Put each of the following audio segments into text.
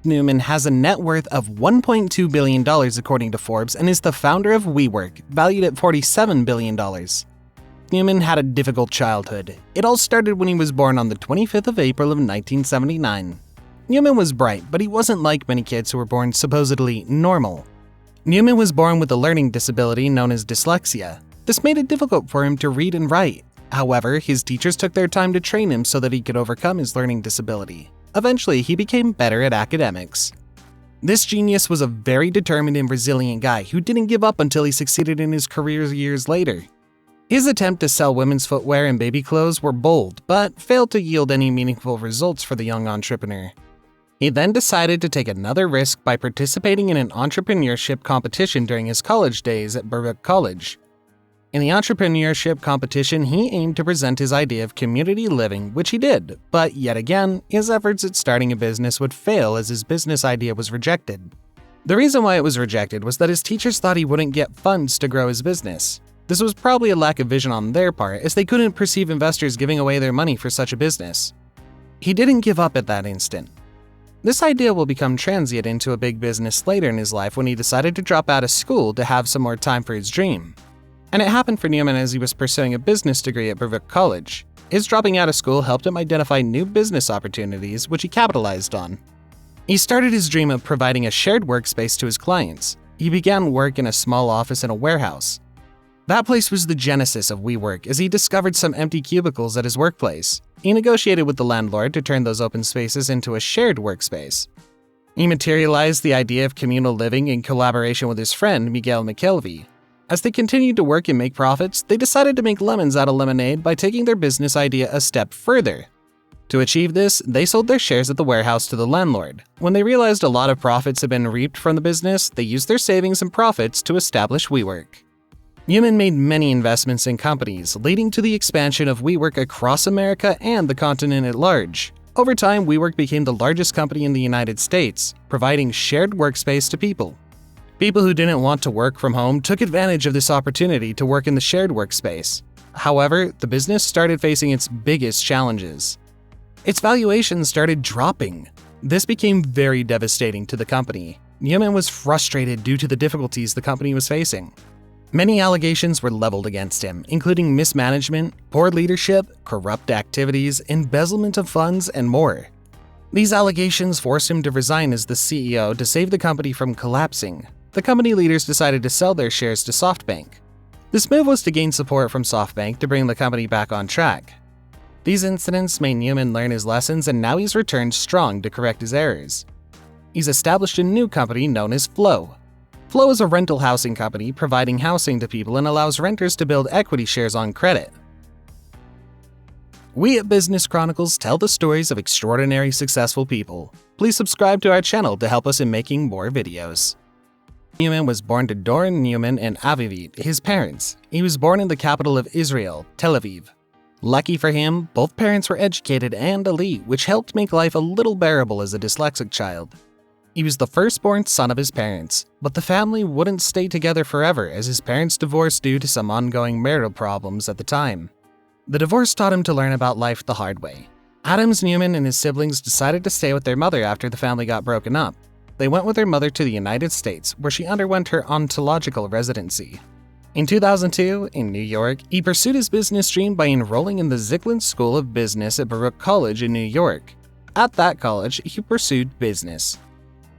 Neumann has a net worth of $1.2 billion according to Forbes and is the founder of WeWork, valued at $47 billion. Neumann had a difficult childhood. It all started when he was born on the 25th of April of 1979. Neumann was bright, but he wasn't like many kids who were born supposedly normal. Neumann was born with a learning disability known as dyslexia. This made it difficult for him to read and write. However, his teachers took their time to train him so that he could overcome his learning disability. Eventually, he became better at academics. This genius was a very determined and resilient guy who didn't give up until he succeeded in his career years later. His attempt to sell women's footwear and baby clothes were bold, but failed to yield any meaningful results for the young entrepreneur. He then decided to take another risk by participating in an entrepreneurship competition during his college days at WeWork College. In the entrepreneurship competition, he aimed to present his idea of community living, which he did, but yet again, his efforts at starting a business would fail as his business idea was rejected. The reason why it was rejected was that his teachers thought he wouldn't get funds to grow his business. This was probably a lack of vision on their part, as they couldn't perceive investors giving away their money for such a business. He didn't give up at that instant. This idea will become transient into a big business later in his life when he decided to drop out of school to have some more time for his dream. And it happened for Neumann as he was pursuing a business degree at WeWork College. His dropping out of school helped him identify new business opportunities, which he capitalized on. He started his dream of providing a shared workspace to his clients. He began work in a small office in a warehouse. That place was the genesis of WeWork, as he discovered some empty cubicles at his workplace. He negotiated with the landlord to turn those open spaces into a shared workspace. He materialized the idea of communal living in collaboration with his friend Miguel McKelvey. As they continued to work and make profits, they decided to make lemons out of lemonade by taking their business idea a step further. To achieve this, they sold their shares at the warehouse to the landlord. When they realized a lot of profits had been reaped from the business, they used their savings and profits to establish WeWork. Neumann made many investments in companies, leading to the expansion of WeWork across America and the continent at large. Over time, WeWork became the largest company in the United States, providing shared workspace to people. People who didn't want to work from home took advantage of this opportunity to work in the shared workspace. However, the business started facing its biggest challenges. Its valuation started dropping. This became very devastating to the company. Neumann was frustrated due to the difficulties the company was facing. Many allegations were leveled against him, including mismanagement, poor leadership, corrupt activities, embezzlement of funds, and more. These allegations forced him to resign as the CEO to save the company from collapsing. The company leaders decided to sell their shares to SoftBank. This move was to gain support from SoftBank to bring the company back on track. These incidents made Neumann learn his lessons, and now he's returned strong to correct his errors. He's established a new company known as Flow. Flow is a rental housing company providing housing to people and allows renters to build equity shares on credit. We at Business Chronicles tell the stories of extraordinary successful people. Please subscribe to our channel to help us in making more videos. Neumann was born to Doron Neumann and Avivit, his parents. He was born in the capital of Israel, Tel Aviv. Lucky for him, both parents were educated and elite, which helped make life a little bearable as a dyslexic child. He was the firstborn son of his parents, but the family wouldn't stay together forever as his parents divorced due to some ongoing marital problems at the time. The divorce taught him to learn about life the hard way. Adams Neumann and his siblings decided to stay with their mother after the family got broken up. They went with their mother to the United States, where she underwent her ontological residency. In 2002, in New York, he pursued his business dream by enrolling in the Zicklin School of Business at WeWork College in New York. At that college, he pursued business.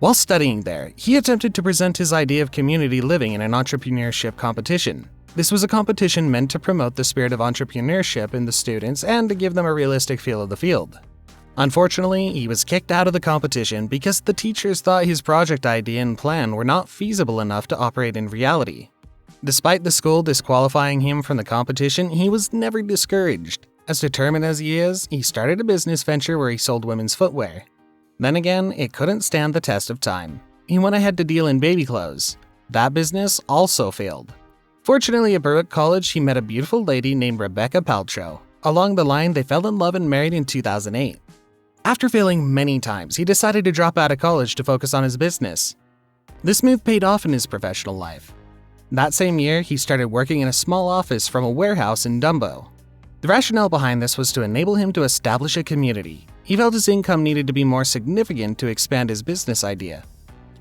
While studying there, he attempted to present his idea of community living in an entrepreneurship competition. This was a competition meant to promote the spirit of entrepreneurship in the students and to give them a realistic feel of the field. Unfortunately, he was kicked out of the competition because the teachers thought his project idea and plan were not feasible enough to operate in reality. Despite the school disqualifying him from the competition, he was never discouraged. As determined as he is, he started a business venture where he sold women's footwear. Then again, it couldn't stand the test of time. He went ahead to deal in baby clothes. That business also failed. Fortunately, at WeWork College, he met a beautiful lady named Rebekah. Along the line, they fell in love and married in 2008. After failing many times, he decided to drop out of college to focus on his business. This move paid off in his professional life. That same year, he started working in a small office from a warehouse in Dumbo. The rationale behind this was to enable him to establish a community. He felt his income needed to be more significant to expand his business idea.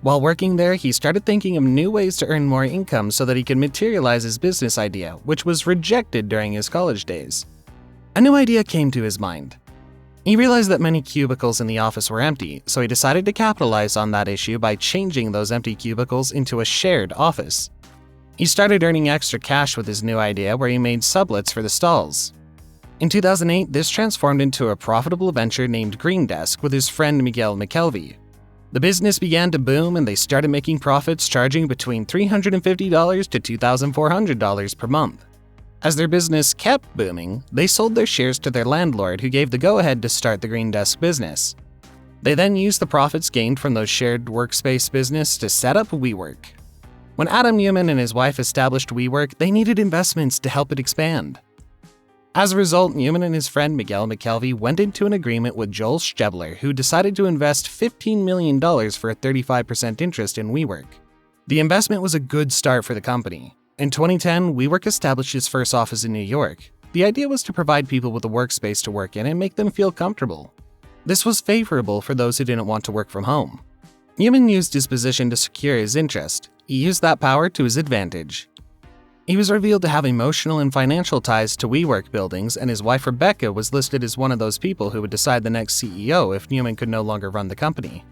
While working there, he started thinking of new ways to earn more income so that he could materialize his business idea, which was rejected during his college days. A new idea came to his mind. He realized that many cubicles in the office were empty, so he decided to capitalize on that issue by changing those empty cubicles into a shared office. He started earning extra cash with his new idea where he made sublets for the stalls. In 2008, this transformed into a profitable venture named Green Desk with his friend Miguel McKelvey. The business began to boom and they started making profits, charging between $350 to $2,400 per month. As their business kept booming, they sold their shares to their landlord who gave the go-ahead to start the Green Desk business. They then used the profits gained from those shared workspace business to set up WeWork. When Adam Neumann and his wife established WeWork, they needed investments to help it expand. As a result, Neumann and his friend Miguel McKelvey went into an agreement with Joel Stebler, who decided to invest $15 million for a 35% interest in WeWork. The investment was a good start for the company. In 2010, WeWork established its first office in New York. The idea was to provide people with a workspace to work in and make them feel comfortable. This was favorable for those who didn't want to work from home. Neumann used his position to secure his interest. He used that power to his advantage. He was revealed to have emotional and financial ties to WeWork buildings, and his wife Rebekah was listed as one of those people who would decide the next CEO if Neumann could no longer run the company.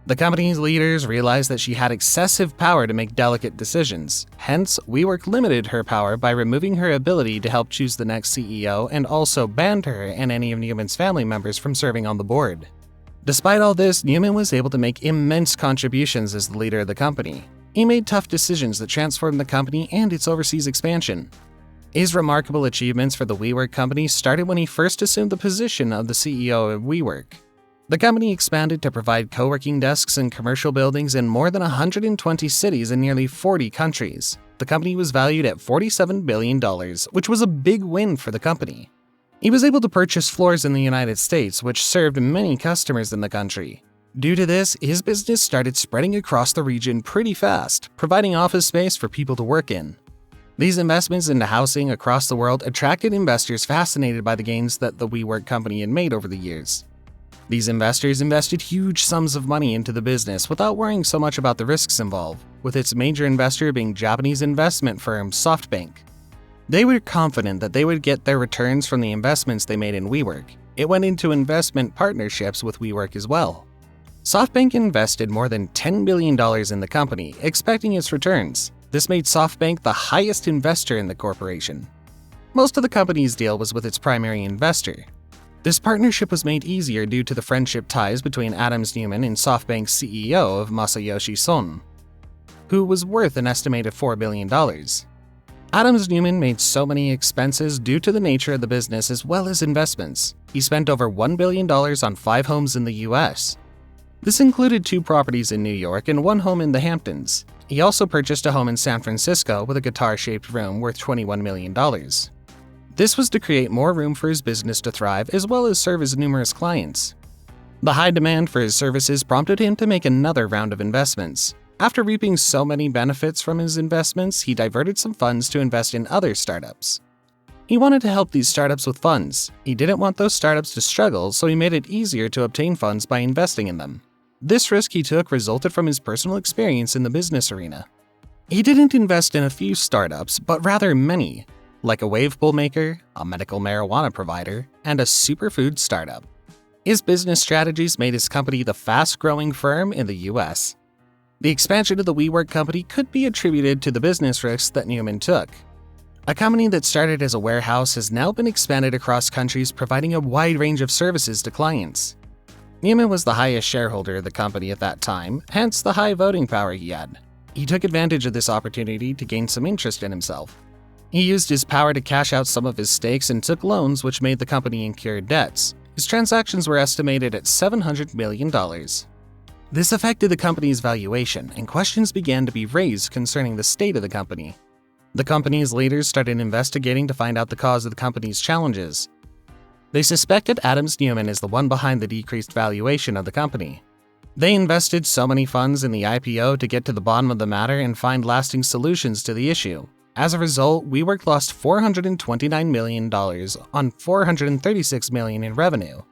The company's leaders realized that she had excessive power to make delicate decisions. Hence, WeWork limited her power by removing her ability to help choose the next CEO and also banned her and any of Neumann's family members from serving on the board. Despite all this, Neumann was able to make immense contributions as the leader of the company. He made tough decisions that transformed the company and its overseas expansion. His remarkable achievements for the WeWork company started when he first assumed the position of the CEO of WeWork. The company expanded to provide co-working desks in commercial buildings in more than 120 cities in nearly 40 countries. The company was valued at $47 billion, which was a big win for the company. He was able to purchase floors in the United States, which served many customers in the country. Due to this, his business started spreading across the region pretty fast, providing office space for people to work in. These investments into housing across the world attracted investors fascinated by the gains that the WeWork company had made over the years. These investors invested huge sums of money into the business without worrying so much about the risks involved, with its major investor being Japanese investment firm SoftBank. They were confident that they would get their returns from the investments they made in WeWork. It went into investment partnerships with WeWork as well. SoftBank invested more than $10 billion in the company, expecting its returns. This made SoftBank the highest investor in the corporation. Most of the company's deal was with its primary investor. This partnership was made easier due to the friendship ties between Adams Neumann and SoftBank's CEO of Masayoshi Son, who was worth an estimated $4 billion. Adams Neumann made so many expenses due to the nature of the business as well as investments. He spent over $1 billion on 5 homes in the US. This included 2 properties in New York and 1 home in the Hamptons. He also purchased a home in San Francisco with a guitar-shaped room worth $21 million. This was to create more room for his business to thrive as well as serve his numerous clients. The high demand for his services prompted him to make another round of investments. After reaping so many benefits from his investments, he diverted some funds to invest in other startups. He wanted to help these startups with funds. He didn't want those startups to struggle, so he made it easier to obtain funds by investing in them. This risk he took resulted from his personal experience in the business arena. He didn't invest in a few startups, but rather many, like a wave pool maker, a medical marijuana provider, and a superfood startup. His business strategies made his company the fast-growing firm in the US. The expansion of the WeWork company could be attributed to the business risks that Neumann took. A company that started as a warehouse has now been expanded across countries, providing a wide range of services to clients. Neumann was the highest shareholder of the company at that time, hence the high voting power he had. He took advantage of this opportunity to gain some interest in himself. He used his power to cash out some of his stakes and took loans which made the company incur debts. His transactions were estimated at $700 million. This affected the company's valuation, and questions began to be raised concerning the state of the company. The company's leaders started investigating to find out the cause of the company's challenges. They suspected Adams Neumann as the one behind the decreased valuation of the company. They invested so many funds in the IPO to get to the bottom of the matter and find lasting solutions to the issue. As a result, WeWork lost $429 million on $436 million in revenue.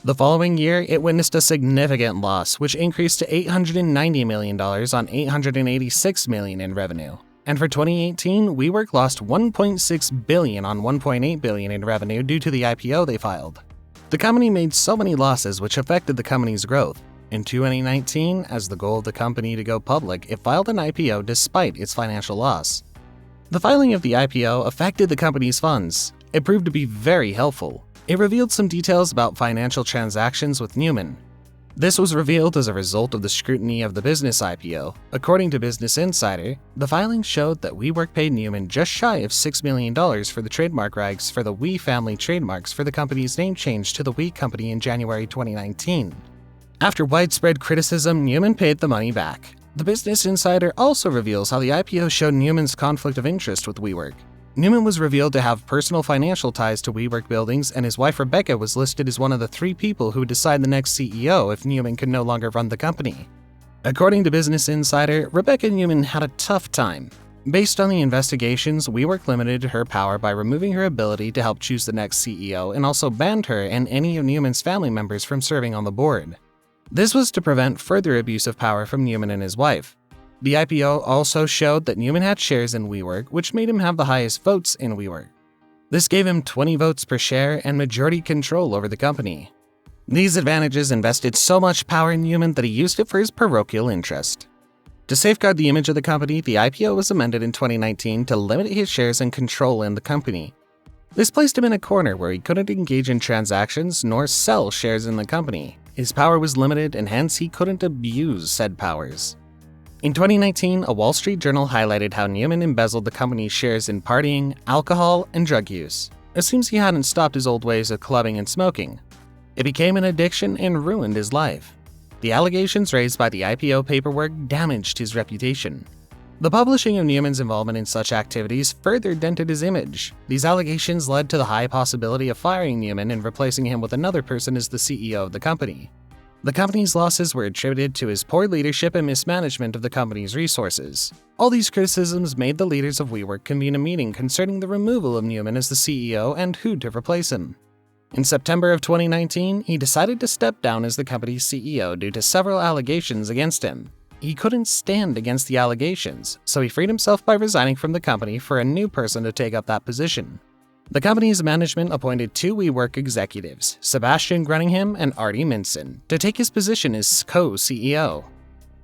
The following year, it witnessed a significant loss, which increased to $890 million on $886 million in revenue. And for 2018, WeWork lost $1.6 billion on $1.8 billion in revenue due to the IPO they filed. The company made so many losses which affected the company's growth. In 2019, as the goal of the company to go public, it filed an IPO despite its financial loss. The filing of the IPO affected the company's funds. It proved to be very helpful. It revealed some details about financial transactions with Neumann. This was revealed as a result of the scrutiny of the business IPO. According to Business Insider, the filing showed that WeWork paid Neumann just shy of $6 million for the trademark rights for the We family trademarks for the company's name change to the We Company in January 2019. After widespread criticism, Neumann paid the money back. The Business Insider also reveals how the IPO showed Neumann's conflict of interest with WeWork. Neumann was revealed to have personal financial ties to WeWork buildings, and his wife Rebekah was listed as one of the 3 people who would decide the next CEO if Neumann could no longer run the company. According to Business Insider, Rebekah Neumann had a tough time. Based on the investigations, WeWork limited her power by removing her ability to help choose the next CEO and also banned her and any of Neumann's family members from serving on the board. This was to prevent further abuse of power from Neumann and his wife. The IPO also showed that Neumann had shares in WeWork, which made him have the highest votes in WeWork. This gave him 20 votes per share and majority control over the company. These advantages invested so much power in Neumann that he used it for his parochial interest. To safeguard the image of the company, the IPO was amended in 2019 to limit his shares and control in the company. This placed him in a corner where he couldn't engage in transactions nor sell shares in the company. His power was limited and hence he couldn't abuse said powers. In 2019, a Wall Street Journal highlighted how Neumann embezzled the company's shares in partying, alcohol, and drug use. It seems he hadn't stopped his old ways of clubbing and smoking. It became an addiction and ruined his life. The allegations raised by the IPO paperwork damaged his reputation. The publishing of Neumann's involvement in such activities further dented his image. These allegations led to the high possibility of firing Neumann and replacing him with another person as the CEO of the company. The company's losses were attributed to his poor leadership and mismanagement of the company's resources. All these criticisms made the leaders of WeWork convene a meeting concerning the removal of Neumann as the CEO and who to replace him. In September of 2019, he decided to step down as the company's CEO due to several allegations against him. He couldn't stand against the allegations, so he freed himself by resigning from the company for a new person to take up that position. The company's management appointed 2 WeWork executives, Sebastian Grunningham and Artie Minson, to take his position as co-CEO.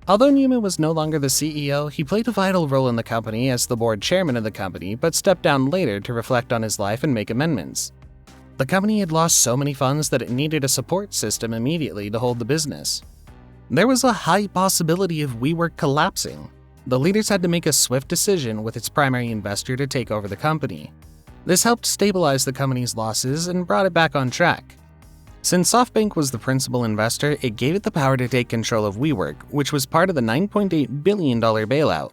Although Neumann was no longer the CEO, he played a vital role in the company as the board chairman of the company, but stepped down later to reflect on his life and make amendments. The company had lost so many funds that it needed a support system immediately to hold the business. There was a high possibility of WeWork collapsing. The leaders had to make a swift decision with its primary investor to take over the company. This helped stabilize the company's losses and brought it back on track. Since SoftBank was the principal investor, it gave it the power to take control of WeWork, which was part of the $9.8 billion bailout.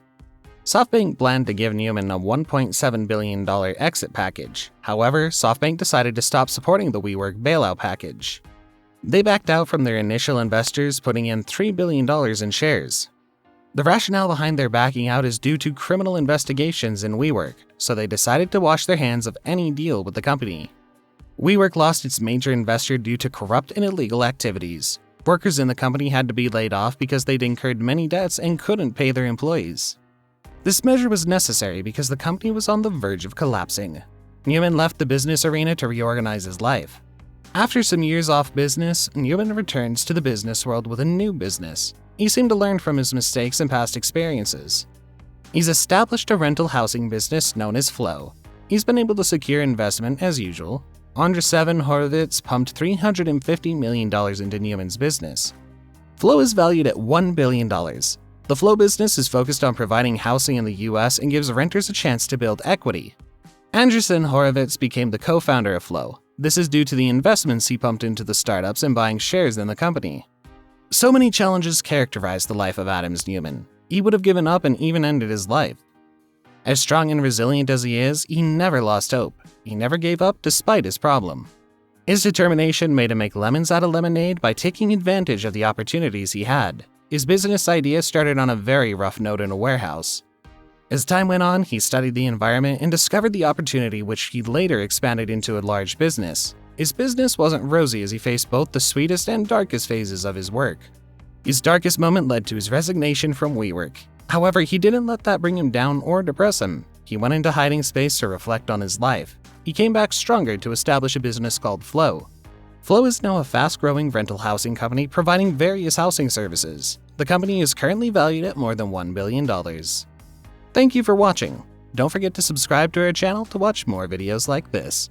SoftBank planned to give Neumann a $1.7 billion exit package. However, SoftBank decided to stop supporting the WeWork bailout package. They backed out from their initial investors, putting in $3 billion in shares. The rationale behind their backing out is due to criminal investigations in WeWork, so they decided to wash their hands of any deal with the company. WeWork lost its major investor due to corrupt and illegal activities. Workers in the company had to be laid off because they'd incurred many debts and couldn't pay their employees. This measure was necessary because the company was on the verge of collapsing. Neumann left the business arena to reorganize his life. After some years off business, Neumann returns to the business world with a new business. He seemed to learn from his mistakes and past experiences. He's established a rental housing business known as Flow. He's been able to secure investment as usual. Andreessen Horowitz pumped $350 million into Neumann's business. Flow is valued at $1 billion. The Flow business is focused on providing housing in the US and gives renters a chance to build equity. Andreessen Horowitz became the co-founder of Flow. This is due to the investments he pumped into the startups and buying shares in the company. So many challenges characterized the life of Adams Neumann. He would have given up and even ended his life. As strong and resilient as he is, he never lost hope. He never gave up despite his problem. His determination made him make lemons out of lemonade by taking advantage of the opportunities he had. His business idea started on a very rough note in a warehouse. As time went on, he studied the environment and discovered the opportunity, which he later expanded into a large business. His business wasn't rosy as he faced both the sweetest and darkest phases of his work. His darkest moment led to his resignation from WeWork. However, he didn't let that bring him down or depress him. He went into hiding space to reflect on his life. He came back stronger to establish a business called Flow. Flow is now a fast-growing rental housing company providing various housing services. The company is currently valued at more than $1 billion. Thank you for watching. Don't forget to subscribe to our channel to watch more videos like this.